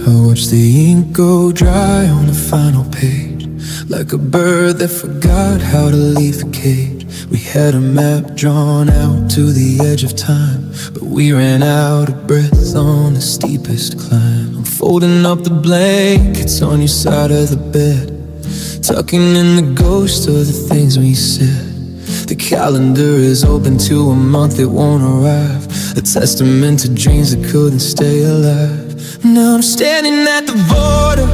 I watch the ink go dry on the final page, like a bird that forgot how to leave the cage. We had a map drawn out to the edge of time, but we ran out of breath on the steepest climb. I'm folding up the blankets on your side of the bed, tucking in the ghost of the things we said. The calendar is open to a month that won't arrive, a testament to dreams that couldn't stay alive. Now I'm standing at the border,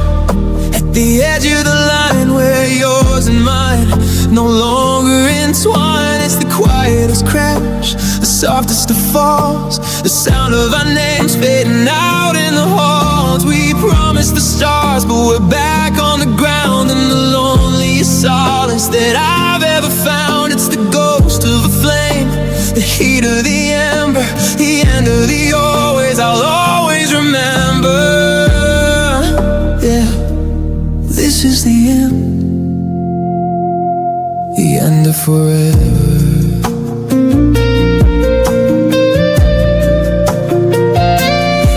at the edge of the line where yours and mine no longer entwine. It's the quietest crash, the softest of falls, the sound of our names fading out in the halls. We promised the stars, but we're back on the ground in the loneliest solace that I've ever found. It's the ghost of a flame, the heat of the ember, the end of the always. I'll always remember. Yeah, this is the end of forever.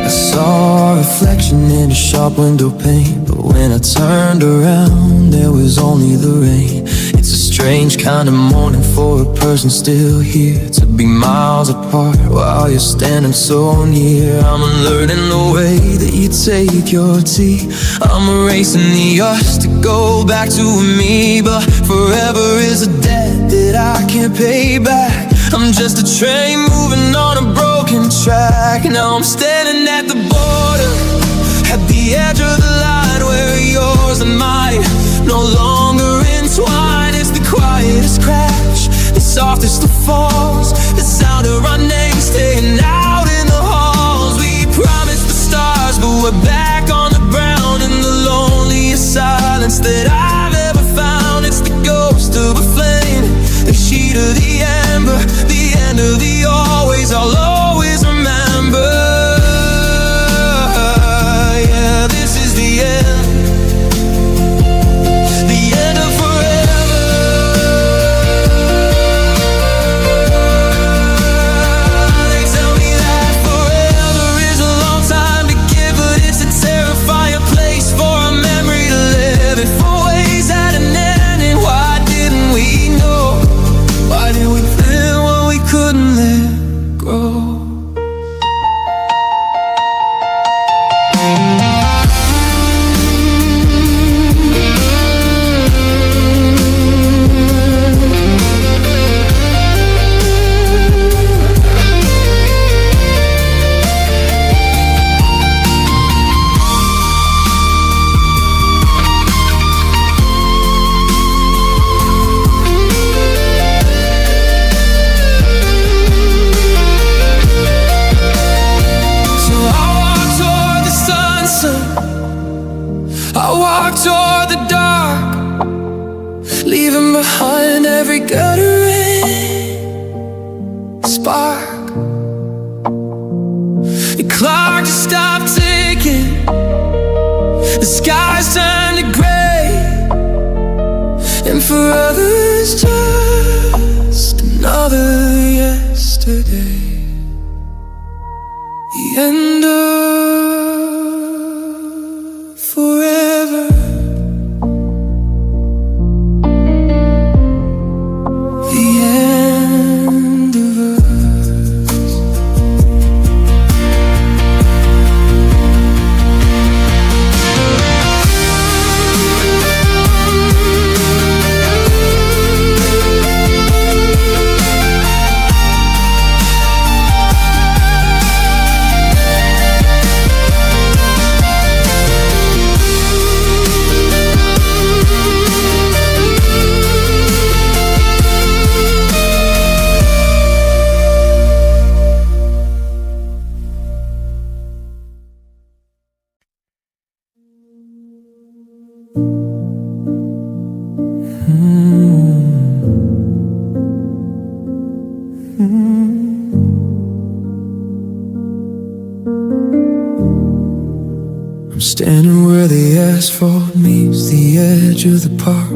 I saw a reflection in a sharp window pane, but when I turned around, there was only the rain. It's a strange kind of morning for a person still here, to be miles apart while you're standing so near. I'm unlearning the way that you take your tea. I'm erasing the us to go back to me, but forever is a debt that I can't pay back. I'm just a train moving on a broken track. Now I'm standing at the border, at the edge of the line where yours and mine no longer entwine. It's the quietest crash, the softest of falls, the sound of our names staying out in the halls. We promised the stars, but we're back on the ground in the loneliest silence that I've ever found. It's the ghost of a flame, the sheet of the ember, the end of the always. I'll always remember. Yeah, this is the end. I walk toward the dark, leaving behind every guttering spark. The clock just stopped ticking, the skies turned to gray, and for others just another yesterday. The end of forever. The end of us. I'm standing where the asphalt meets the edge of the park,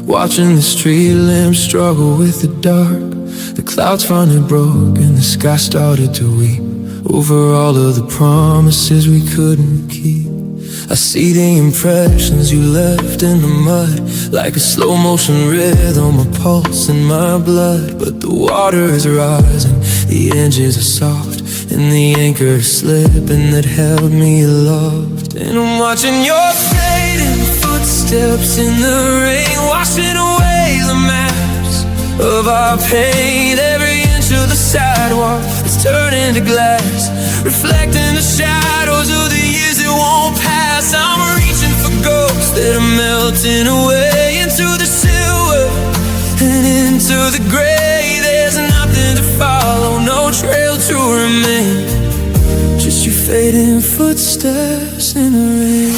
watching the street lamps struggle with the dark. The clouds finally broke and the sky started to weep over all of the promises we couldn't keep. I see the impressions you left in the mud, like a slow motion rhythm, a pulse in my blood. But the water is rising, the edges are soft, and the anchor is slipping that held me aloft. And I'm watching your fading footsteps in the rain, washing away the maps of our pain. Every inch of the sidewalk is turning to glass, reflecting the shadows of the years that won't pass. I'm reaching for ghosts that are melting away into the silver and into the gray. There's nothing to follow, no trail to remain, just your fading footsteps in the rain.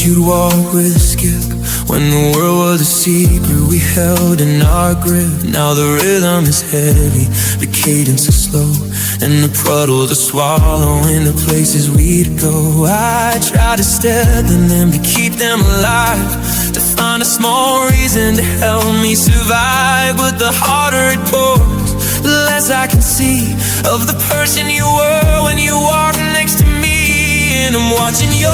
You'd walk with a skip when the world was a secret we held in our grip. Now the rhythm is heavy, the cadence is slow, and the puddles are swallowing the places we'd go. I try to step in them, to keep them alive, to find a small reason to help me survive. But the harder it pours, the less I can see of the person you were when you walked next to me. And I'm watching your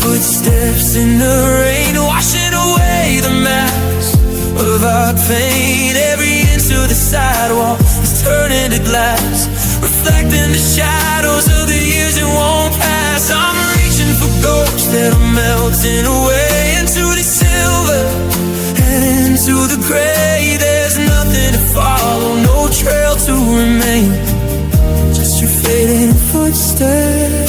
footsteps in the rain, washing away the maps of our pain. Every inch of the sidewalk is turning to glass, reflecting the shadows of the years that won't pass. I'm reaching for ghosts that are melting away into the silver and into the gray. There's nothing to follow, no trail to remain, just your fading footsteps.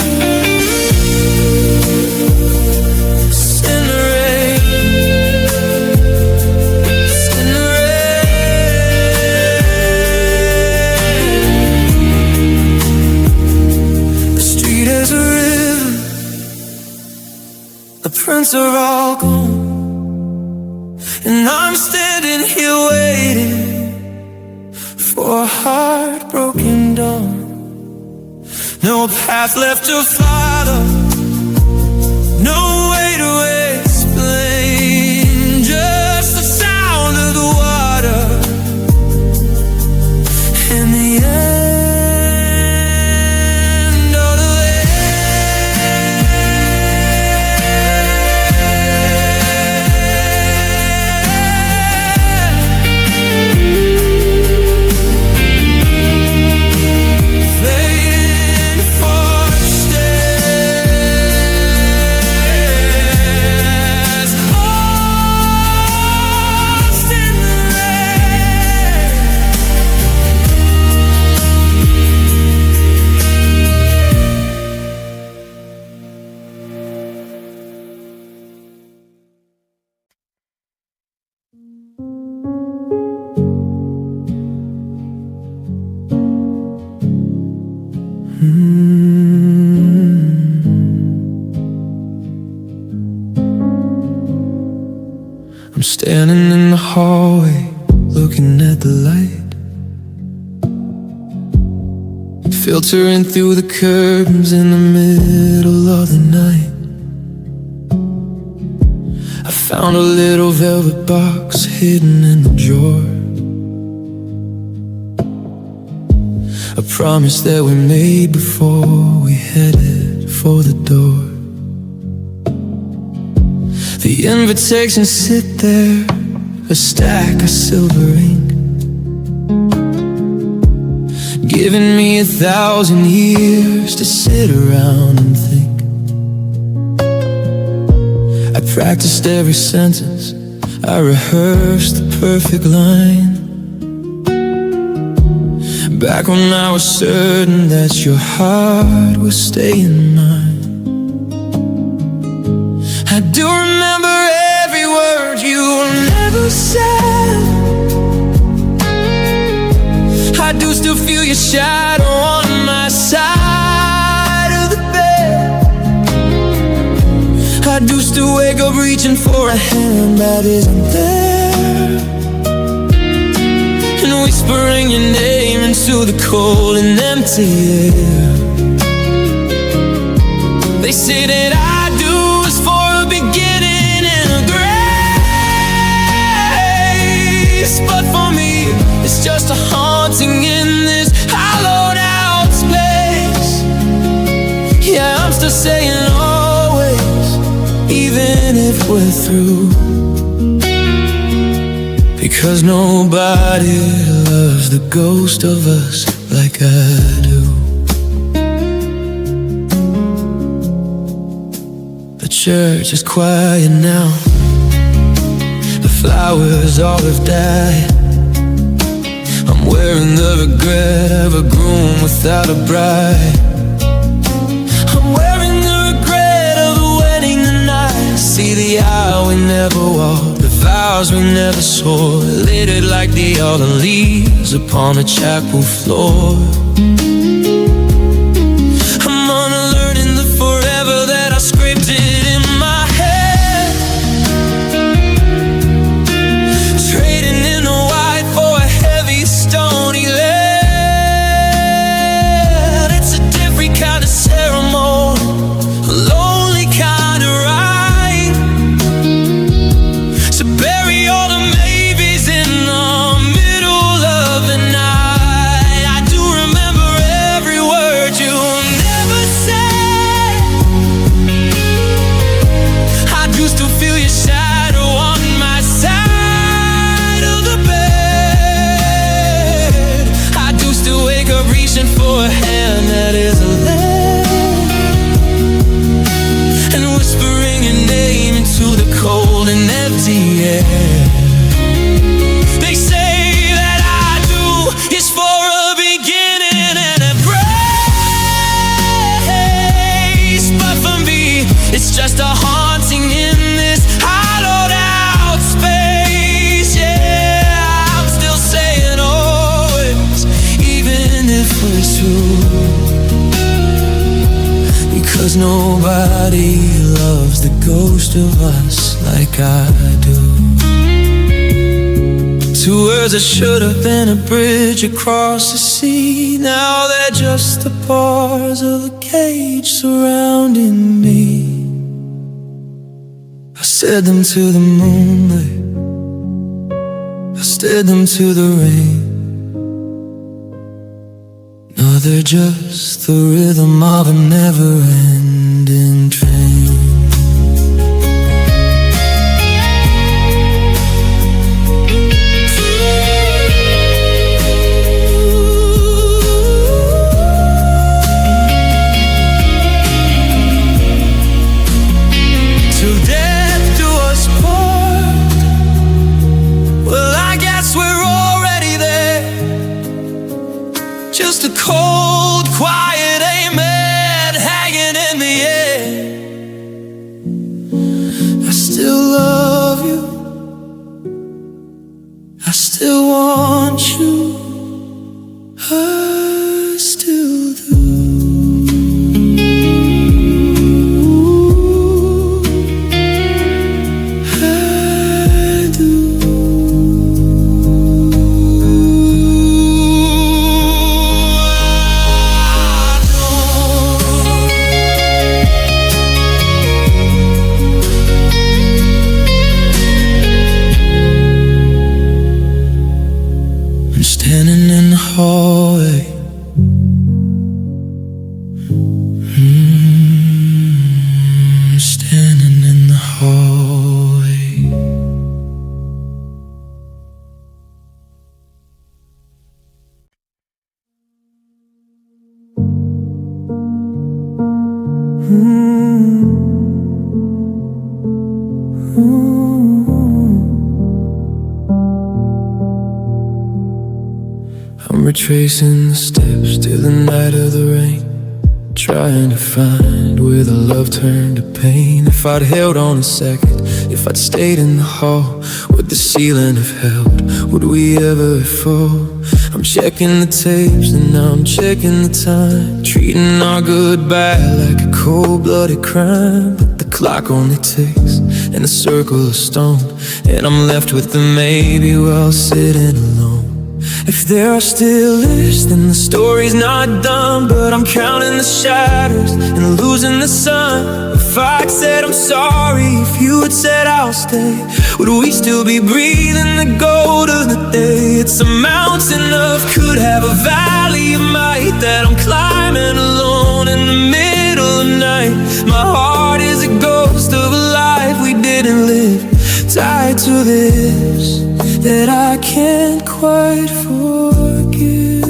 The prints are all gone, and I'm standing here waiting for a heartbroken dawn. No path left to follow, no way to explain, just the sound of the water and the end. I'm standing in the hallway, looking at the light filtering through the curtains in the middle of the night. I found a little velvet box hidden in the drawer, a promise that we made before we headed for the door. The invitations sit there, a stack of silver ink, giving me 1,000 years to sit around and think. I practiced every sentence, I rehearsed the perfect line, back when I was certain that your heart would stay in mine. I do remember every word you never said. I do still feel your shadow on my side of the bed. I do still wake up reaching for a hand that isn't there, and whispering your name into the cold and empty air. They say that I do still saying always, even if we're through. Because nobody loves the ghost of us like I do. The church is quiet now, the flowers all have died. I'm wearing the regret of a groom without a bride. I'm wearing the regret of a wedding tonight. See the aisle we never walked, the vows we never swore, littered like the autumn leaves upon a chapel floor. I'm unlearning the forever that I scripted in my head, trading in the white for a heavy stony lead. It's a different kind of ceremony, a lonely kind of rite. So bury all the maybes in the middle of the night. I do remember every word you never said. I do still feel your shadow on my side of the bed. I do still wake up reaching for a hand that is a lead, and whispering your name into the cold and empty air. They say that I do is for a beginning and a grace, but for me it's just a haunting in this hollowed out space. Yeah, I'm still saying always, even if we're true. Because nobody loves the ghost of us like I do. Two words that should have been a bridge across the sea, now they're just the bars of a cage surrounding me. I said them to the moonlight, I said them to the rain. No, they're just the rhythm of a never-ending train. Till death do us part. Well, I guess we're already there. Just a cold, quiet amen hanging in the air. I still love you, I still want you, I still do. I do. I'm standing in the hallway, standing in the hallway. I'm retracing the steps to the night of the rain, trying to find where the love turned to pain. If I'd held on a second, if I'd stayed in the hall, would the ceiling have held? Would we ever fall? I'm checking the tapes and now I'm checking the time, treating our goodbye like a cold-blooded crime. But the clock only ticks in a circle of stone, and I'm left with the maybe while sitting alone. If there are still lives, then the story's not done. But I'm counting the shadows and losing the sun. If I'd said I'm sorry, if you had said I'll stay, would we still be breathing the gold of the day? It's a mountain of could have a valley of might that I'm climbing alone in the middle of the night. My heart is a ghost of a life we didn't live, tied to this that I can't quite forget.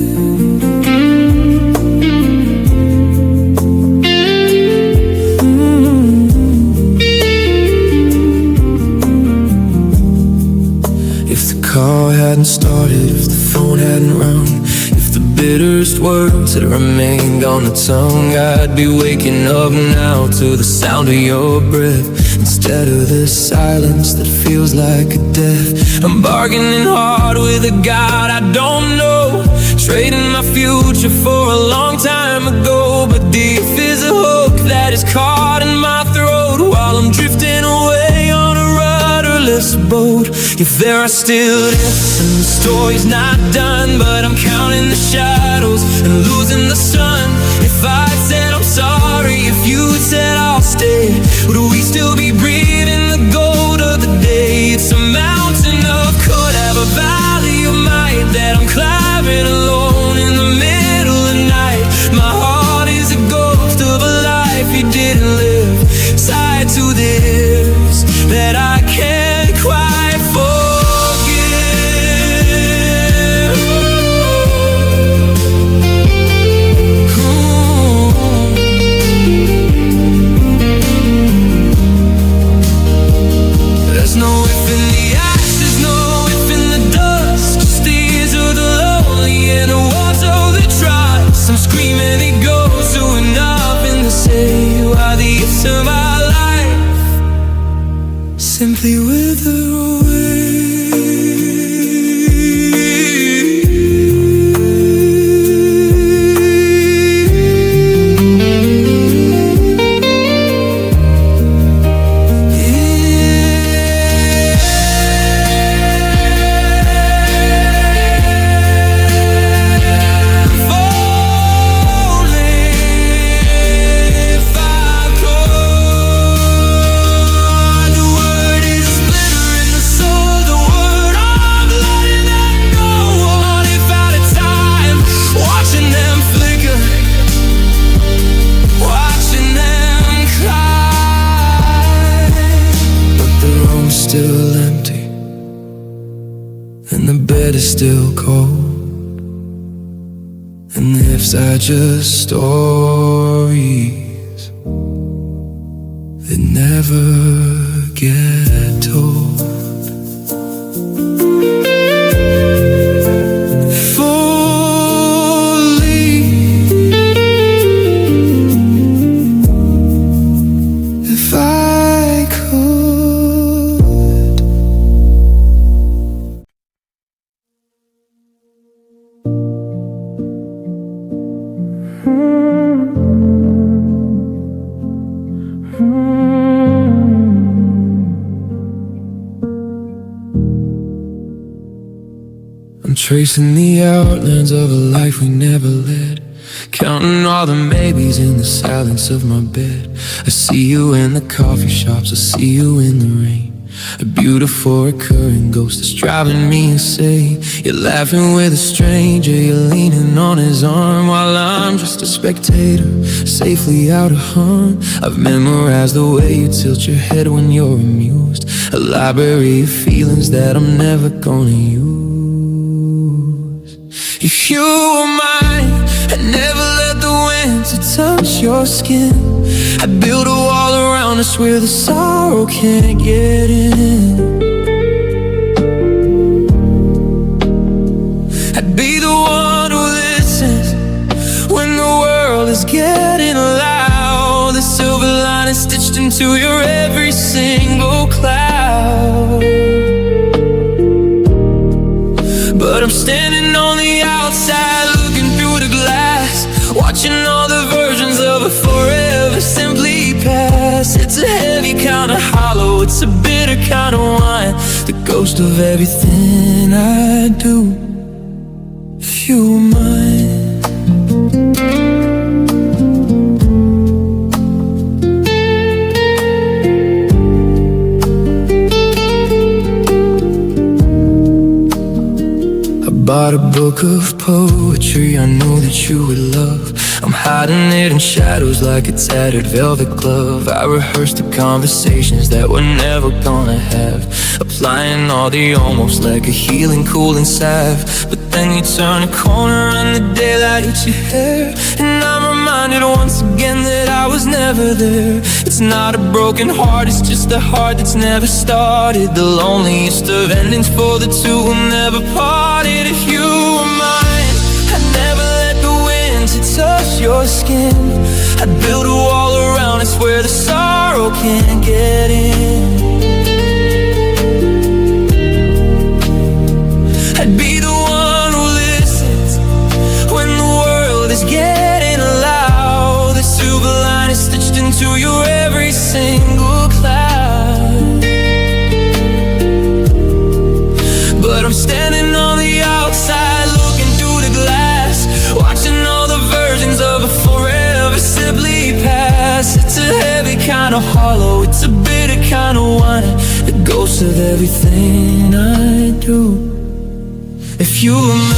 If the car hadn't started, if the phone hadn't rung, if the bitterest words had remained on the tongue, I'd be waking up now to the sound of your breath instead of this silence that feels like a death. I'm bargaining hard with a God I don't know, trading my future for a long time ago. But deep is a hook that is caught in my throat while I'm drifting away on a rudderless boat. If there are still deaths and the story's not done, but I'm counting the shadows and losing the sun. If I said I'm sorry, if you said I'll stay, would we still be breathing the gold of the day? It's a mountain of could have a valley of might that I'm climbing alone in the middle of the night. My heart is a ghost of a life you didn't live, tied to this that I can't quite forget. There's no if in the ashes, no if in the dust, just the ears of the lonely and the walls of the trust. I'm screaming it goes to nothing to say. You are the ifs of my life, simply wither away. Still empty and the bed is still cold, and the ifs are just stories that never get told. I'm tracing the outlines of a life we never led, counting all the maybes in the silence of my bed. I see you in the coffee shops, I see you in the rain, a beautiful recurring ghost that's driving me insane. You're laughing with a stranger, you're leaning on his arm, while I'm just a spectator, safely out of harm. I've memorized the way you tilt your head when you're amused, a library of feelings that I'm never gonna use. If you were mine, I'd never let the winter touch your skin. I'd build a wall around us where the sorrow can't get in. I'd be the one who listens when the world is getting loud, the silver lining stitched into your every single cloud. But I'm standing on the outside, looking through the glass, watching all the versions of a forever simply pass. It's a heavy kind of hollow, it's a bitter kind of wine, the ghost of everything I do. If you were mine, bought a book of poetry I know that you would love. I'm hiding it in shadows like a tattered velvet glove. I rehearsed the conversations that we're never gonna have, applying all the almost like a healing, cooling salve. But then you turn a corner and the daylight hits your hair, and I'm reminded once again that I was never there. It's not a broken heart, it's just a heart that's never started. The loneliest of endings for the two who never parted. If you were mine, I'd never let the wind to touch your skin. I'd build a wall around us where the sorrow can't get in. I'd be the one who listens when the world is getting loud. The silver line is stitched into your every single cloud. But I'm standing on the outside, looking through the glass, watching all the versions of a forever simply pass. It's a heavy kind of hollow, it's a bitter kind of wine, the ghost of everything I do. If you were mine,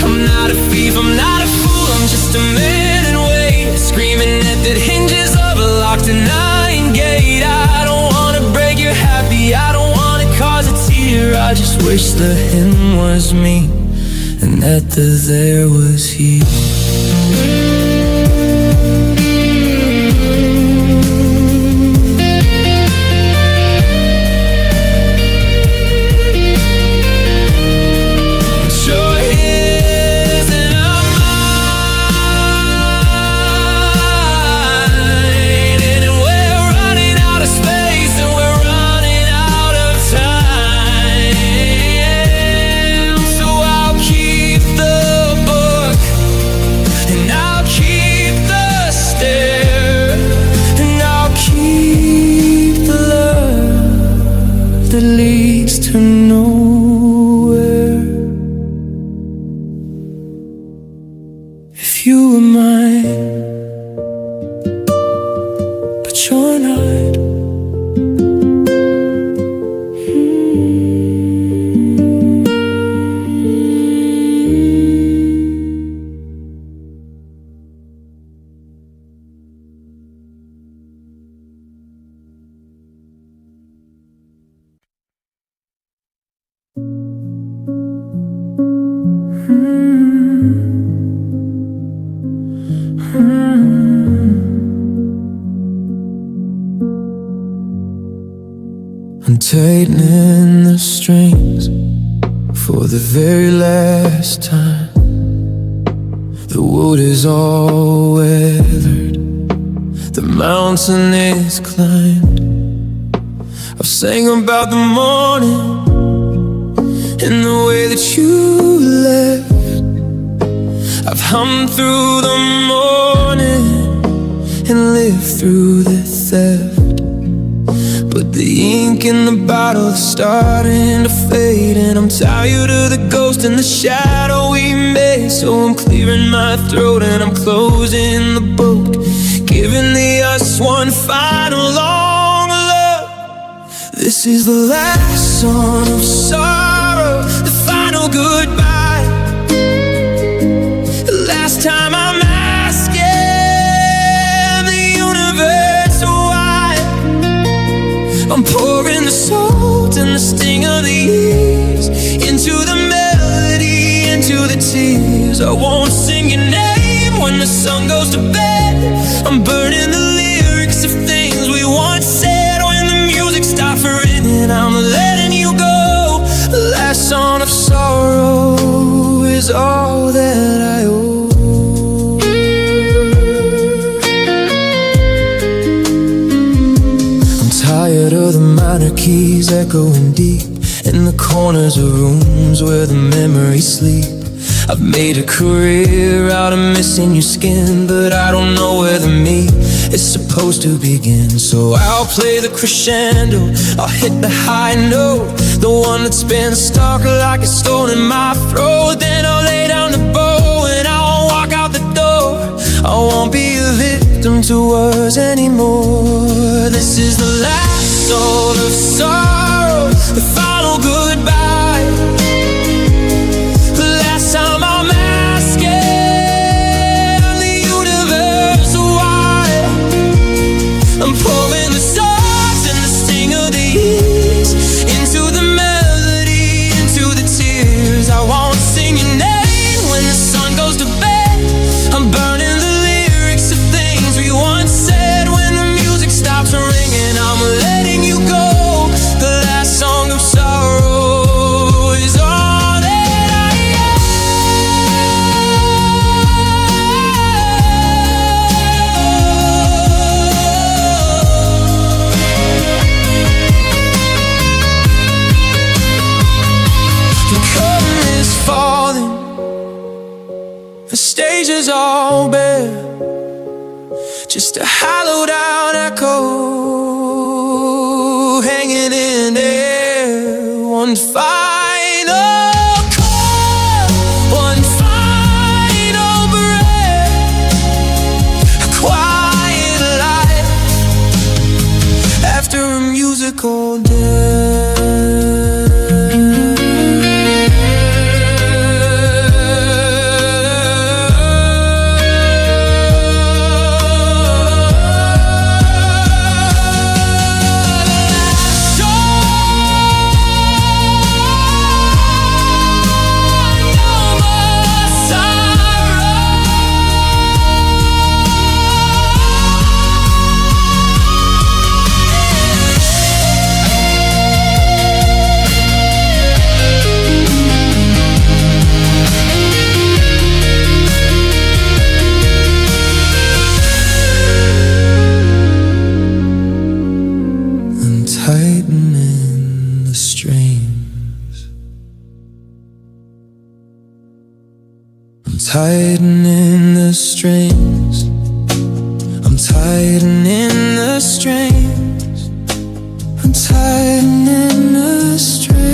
I'm not a thief, I'm not a fool, I'm just a man in wait, screaming at the hinges of a locked and iron gate. I don't wanna break your happy, I don't wanna cause a tear. I just wish the him was me and that the there was he. Sure is and I'm mine, and we're running out of space and we're running out of time. So I'll keep the book and I'll keep the stare, and I'll keep the love that leads to nowhere. If you were mine, but you're not. I'm tightening the strings for the very last time. The wood is all weathered, the mountain is climbed. I've sang about the morning and the way that you left. I've hummed through the morning and lived through the theft. But the ink in the bottle is starting to fade, and I'm tired of the ghost and the shadow we made. So I'm clearing my throat and I'm closing the book, giving the us one final long look. This is the last song of sorrow, the final goodbye, the last time I'm asking the universe why. I'm pouring the salt and the sting of the years into the melody, into the tears. I won't sing your name when the sun goes to bed. I'm burning the lyrics of things we once said. When the music stops ringing, I'm letting you go. The last song of sorrow is all that I owe. Tired of the minor keys echoing deep in the corners of rooms where the memories sleep. I've made a career out of missing your skin, but I don't know where the meat is supposed to begin. So I'll play the crescendo, I'll hit the high note, the one that's been stuck like a stone in my throat. Then I'll lay down the bow and I'll walk out the door. I won't be a victim, them to words anymore. This is the last sort of sorrow, the final goodbye, the last time I'm asking the universe why. I'm pouring the songs and the sting of the years into the melody, into the tears. I won't sing your name when the sun goes to bed. I'm burning the lyrics of things we once said. When the music stops ringing, I'm letting you go. The last song of sorrow is all that I am. The curtain is falling, the stage is all bare, just a hollowed out echo hanging in there. One final call, one final breath, a quiet life after a musical tightening the strings. I'm tightening the strings. I'm tightening the strings. I'm tightening the strings.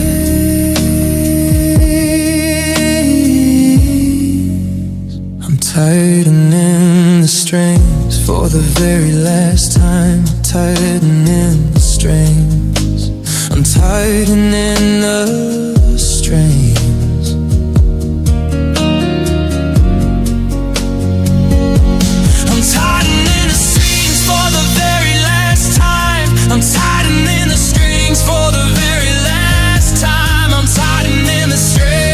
I'm tightening the strings for the very last time. I'm tightening the strings. I'm tightening the strings. I'm tightening the strings for the very last time. I'm tightening the strings for the very last time. I'm tightening the strings.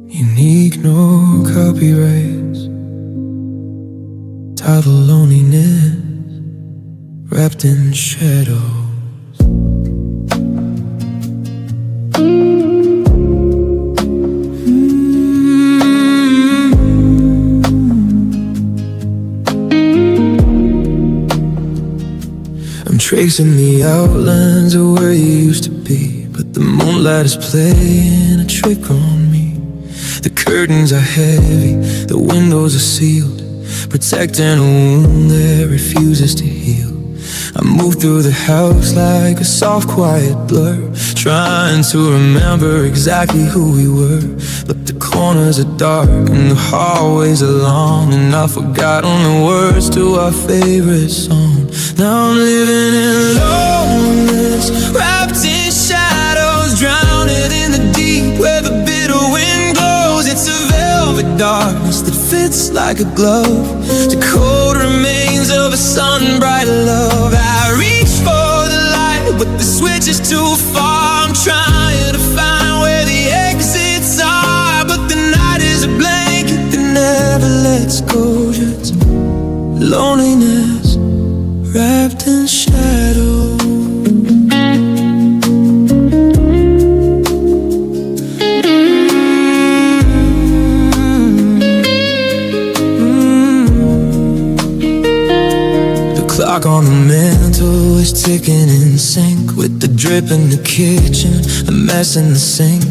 Unique, no copyrights. Title loneliness wrapped in shadows. I'm tracing the outlines of where you used to be, but the moonlight is playing a trick on me. The curtains are heavy, the windows are sealed, protecting a wound that refuses to heal. I move through the house like a soft, quiet blur, trying to remember exactly who we were. But the corners are dark and the hallways are long, and I've forgotten the words to our favorite song. Now I'm living in loneliness, wrapped in shadows, drowned in the deep where the bitter wind blows. It's a velvet darkness that fits like a glove, the cold remains of a sun-bright love. I reach for the light, but the switch is too far. I'm trying to find where the exits are, but the night is a blanket loneliness wrapped in shadow. The clock on the mantle is ticking in sync with the drip in the kitchen, the mess in the sink,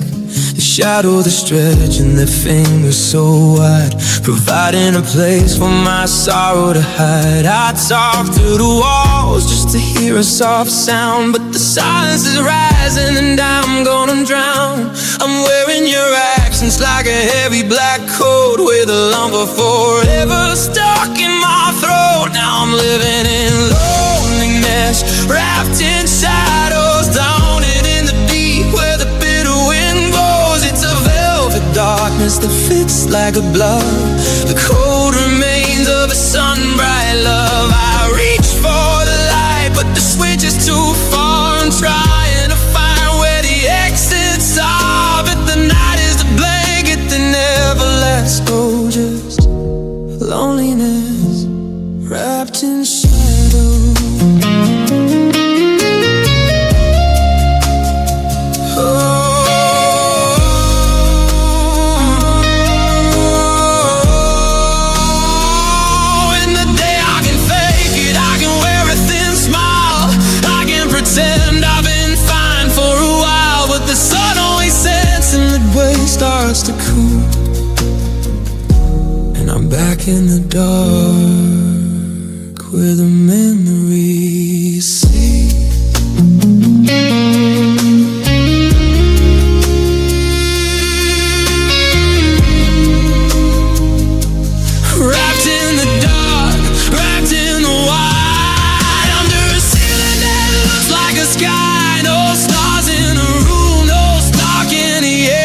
the shadow that's stretching their fingers so wide, providing a place for my sorrow to hide. I talk through the walls just to hear a soft sound, but the silence is rising and I'm gonna drown. I'm wearing your accents like a heavy black coat with a lump of forever stuck in my throat. Now I'm living in loneliness, wrapped in shadows, down in the deep where the bitter wind blows. It's a velvet darkness that fits like a glove, the cold remains of a sun-bright love. I reach for the light, but the switch is too far. I'm trying to find where the exits are, but the night is the blanket that never lets go. Just loneliness wrapped in shadow. Starts to cool, and I'm back in the dark where the memories sleep. Wrapped in the dark, wrapped in the white, under a ceiling that looks like a sky. No stars in the room, no spark in the air.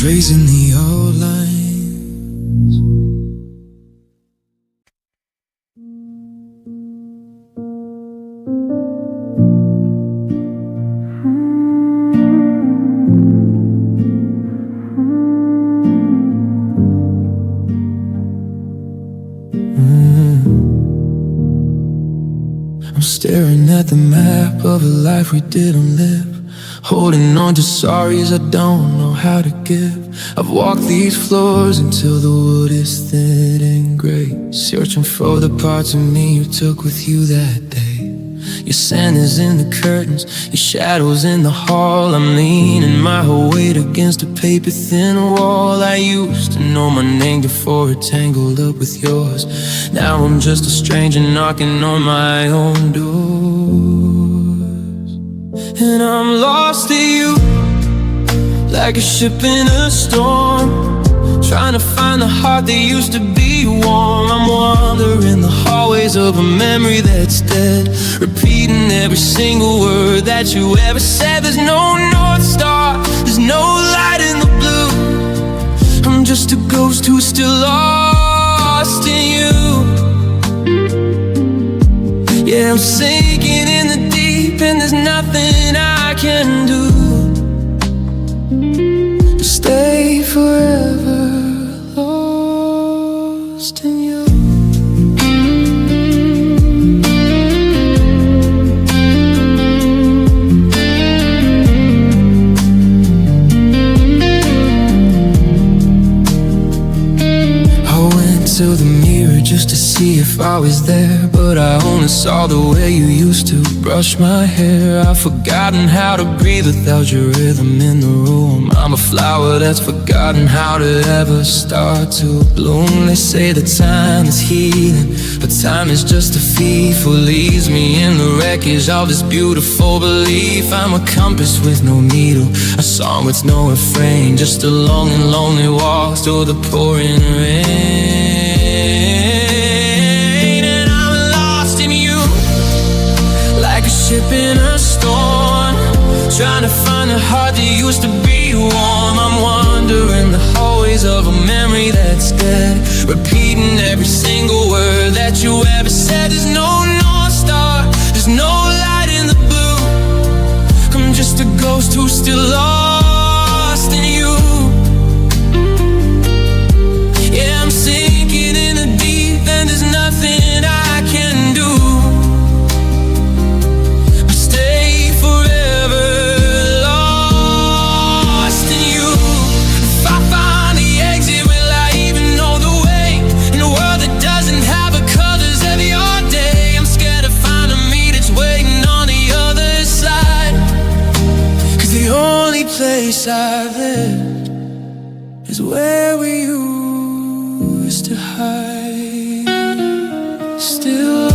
Tracing the old lines. I'm staring at the map of a life we didn't live, holding on to sorries I don't know how to give. I've walked these floors until the wood is thin and gray, searching for the parts of me you took with you that day. Your sand is in the curtains, your shadow's in the hall. I'm leaning my whole weight against a paper-thin wall. I used to know my name before it tangled up with yours. Now I'm just a stranger knocking on my own doors, and I'm lost to you, like a ship in a storm, trying to find the heart that used to be warm. I'm wandering the hallways of a memory that's dead, repeating every single word that you ever said. There's no North Star, there's no light in the blue. I'm just a ghost who's still lost in you. Yeah, I'm sinking in the deep, and there's nothing I can do to stay forever lost in you. I went to the mirror just just to see if I was there, but I only saw the way you used to brush my hair. I've forgotten how to breathe without your rhythm in the room. I'm a flower that's forgotten how to ever start to bloom. They say that time is healing, but time is just a thief who leaves me in the wreckage of this beautiful belief. I'm a compass with no needle, a song with no refrain, just a long and lonely walk through the pouring rain. And I'm lost in you, like a ship in a storm, trying to find a heart that used to be warm. I'm wandering the hallways of a memory that's dead, repeating every single word that you ever said. There's no North Star, there's no light in the blue. I'm just a ghost who's still lost in you. Yeah, I'm sinking in the deep and there's nothing I can do. I stay forever lost in you. If I find the exit, will I even know the way? In a world that doesn't have a colors of your day, I'm scared to find a me that's waiting on the other side. 'Cause the only place I've lived is where we used to hide. Still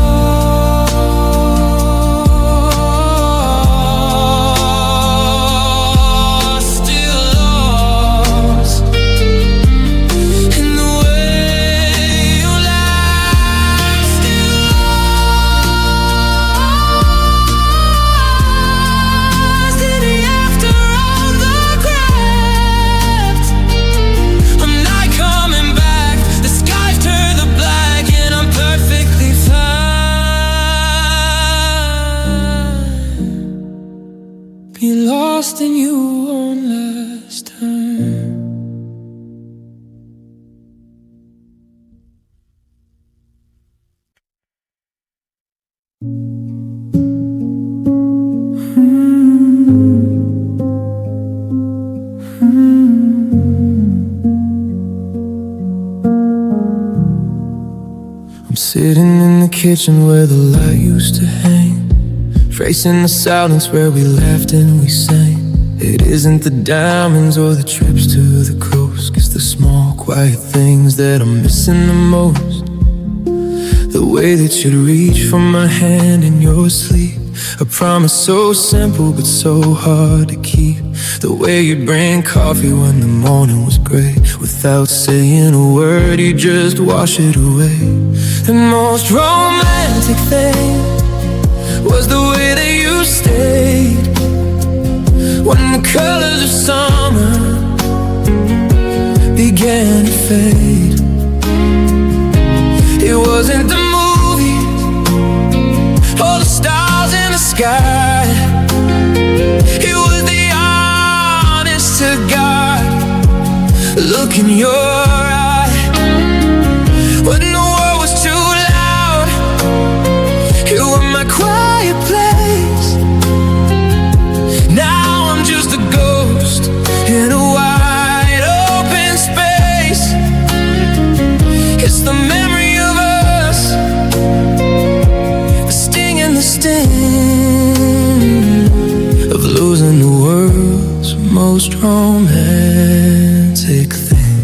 lost, still lost in the way you lie. Still lost in the after all the craft. I'm not coming back. The skies turn the black and I'm perfectly fine. Be lost in you one last time. I'm sitting in the kitchen where the light used to hang, tracing the silence where we laughed and we sang. It isn't the diamonds or the trips to the coast, 'cause the small quiet things that I'm missing the most. The way that you'd reach for my hand in your sleep, a promise so simple but so hard to keep. The way you'd bring coffee when the morning was gray, without saying a word, you just wash it away. The most romantic thing was the way that you stayed when the colors of summer began to fade. It wasn't the movies or the stars in the sky, it was the honest to God look in your eye. When the world was too loud, you were my quiet place. Now I'm just a ghost in a wide open space. It's the memory of us, the sting and the sting of losing the world's most romantic thing.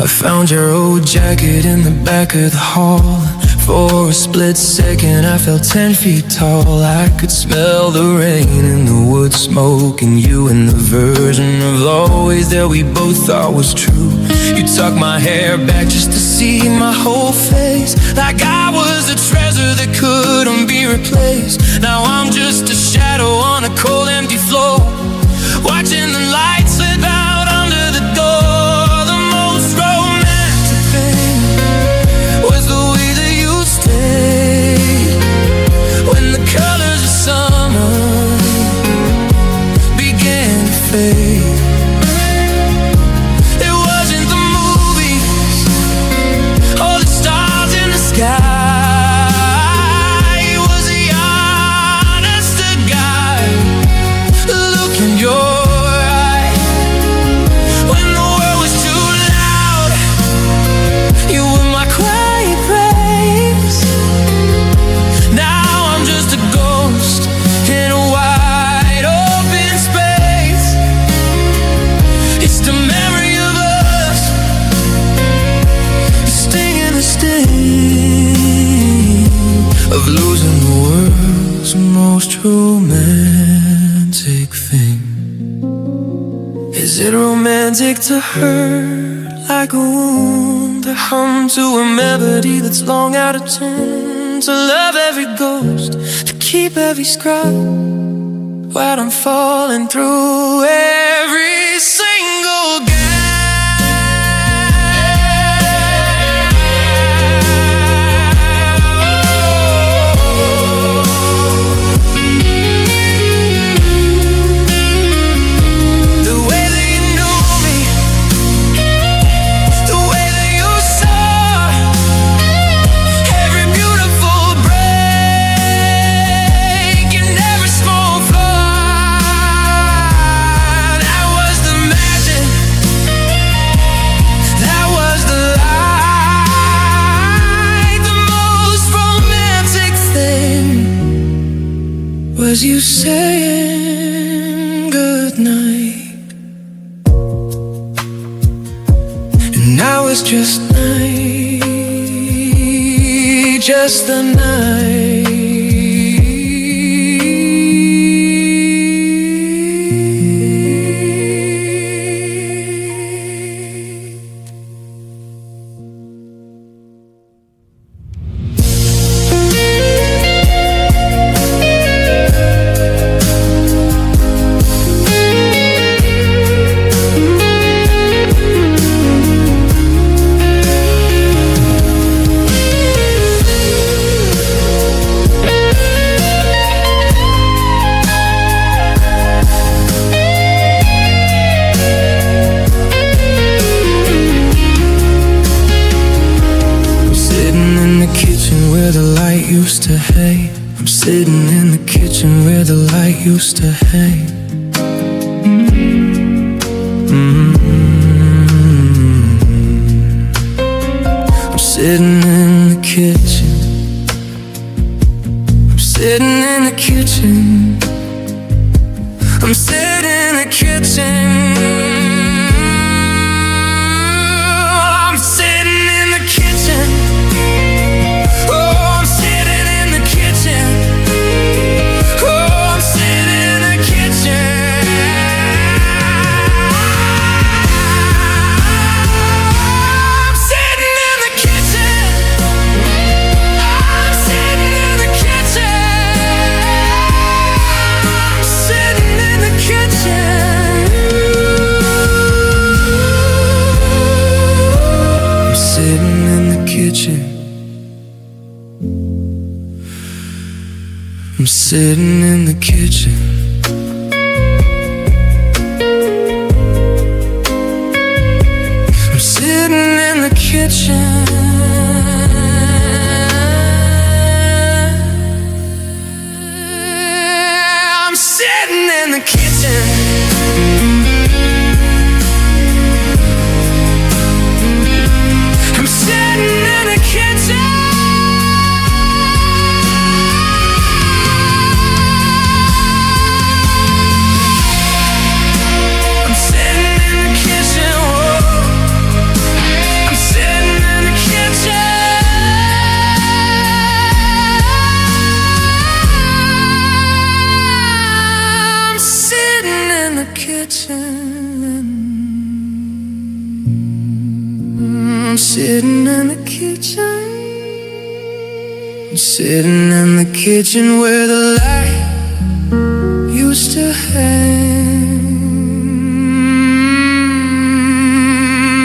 I found your old jacket in the back of the hall. For a split second I felt 10 feet tall. I could smell the rain in the wood smoke, and you and the version of always that we both thought was true. You tucked my hair back just to see my whole face, like I was a treasure that couldn't be replaced. Now I'm just a shadow on a cold empty floor, watching the lights slip out under the door. The most romantic thing was the way that you stayed when the colors of summer began to fade. It wasn't the movies or the stars in the sky, it was the honest to God world's most romantic thing. Is it romantic to hurt like a wound, to hum to a melody that's long out of tune, to love every ghost, to keep every scrub while I'm falling through every single gap? Was you saying goodnight? And now it's just night, just the night. Used to hate. I'm sitting in the kitchen where the light used to hang. I'm sitting in the kitchen. I'm sitting in the kitchen. I'm sitting in the kitchen. I'm sitting in the kitchen. I'm sitting in the kitchen. I'm sitting in the kitchen. I'm sitting in the kitchen. I'm sitting in the kitchen. I'm sitting in the kitchen. I'm sitting in the kitchen where the light used to hang.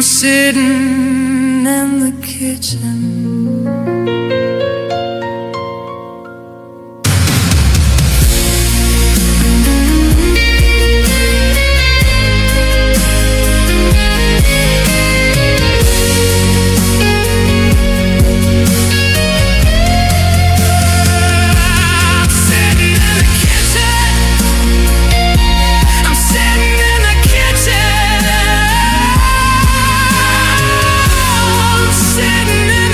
Sitting in the kitchen. Sitting in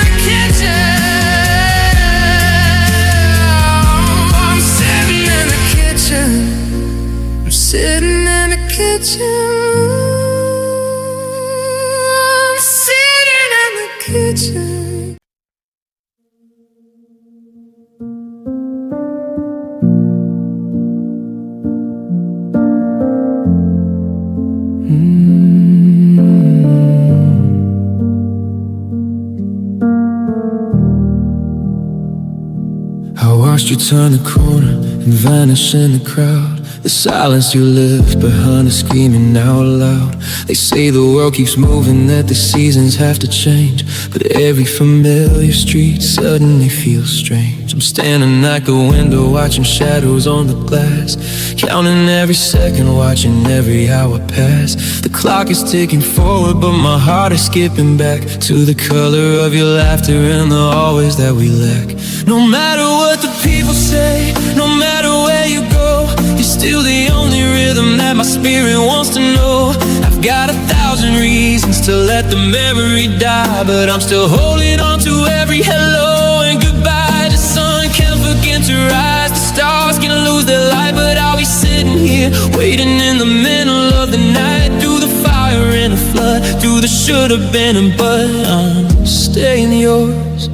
you turn the corner and vanish in the crowd. The silence you left behind is screaming out loud. They say the world keeps moving, that the seasons have to change, but every familiar street suddenly feels strange. I'm standing at the window watching shadows on the glass, counting every second, watching every hour pass. The clock is ticking forward, but my heart is skipping back to the color of your laughter and the always that we lack. No matter what the people say, no matter where you go, you're still the only rhythm that my spirit wants to know. I've got 1,000 reasons to let the memory die, but I'm still holding on to every hello and goodbye. The sun can't forget to rise, the stars can lose their light, but I'll be sitting here waiting in the middle of the night, through the fire and the flood, through the should've been and but. I'm staying yours,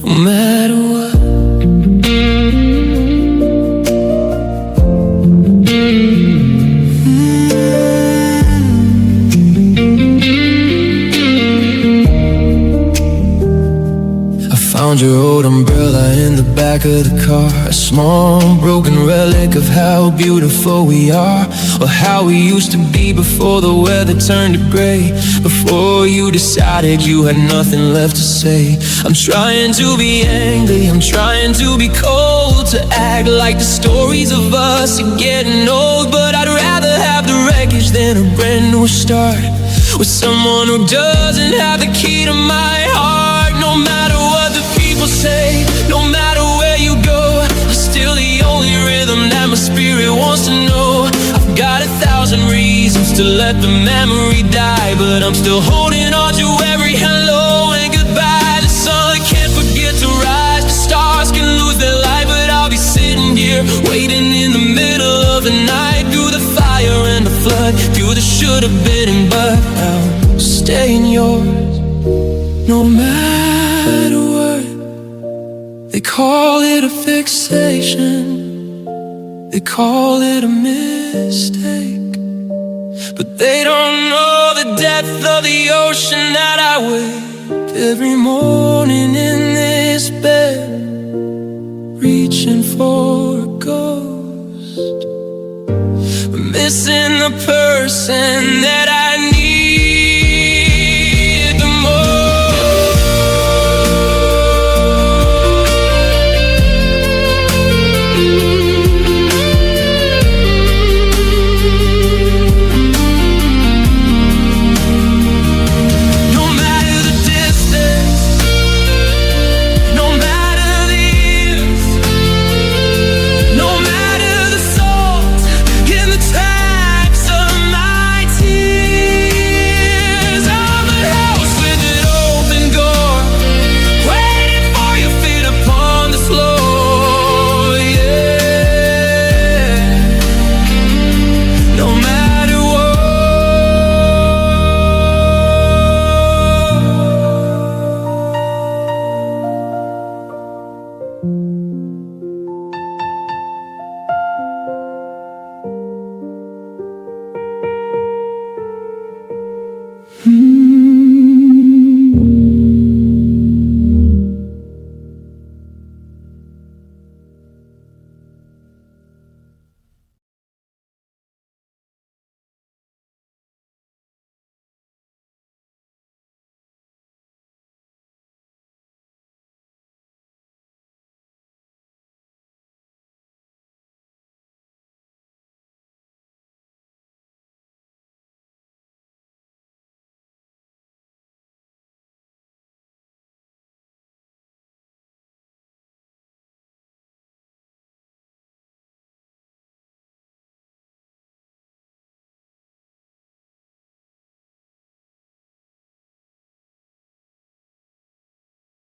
no matter what. Found your old umbrella in the back of the car, a small broken relic of how beautiful we are, or how we used to be before the weather turned to gray, before you decided you had nothing left to say. I'm trying to be angry, I'm trying to be cold, to act like the stories of us are getting old, but I'd rather have the wreckage than a brand new start with someone who doesn't have the key to my heart. No matter what the people say, no matter where you go, I'm still the only rhythm that my spirit wants to know. I've got 1,000 reasons to let the memory die, but I'm still holding on to every hello and goodbye. The sun can't forget to rise, the stars can lose their light, but I'll be sitting here waiting in the middle of the night, through the fire and the flood, through the should've been and but. I'm staying yours, no matter what. They call it a fixation, they call it a mistake, but they don't know the depth of the ocean that I wade every morning in this bed, reaching for a ghost, missing the person that I need.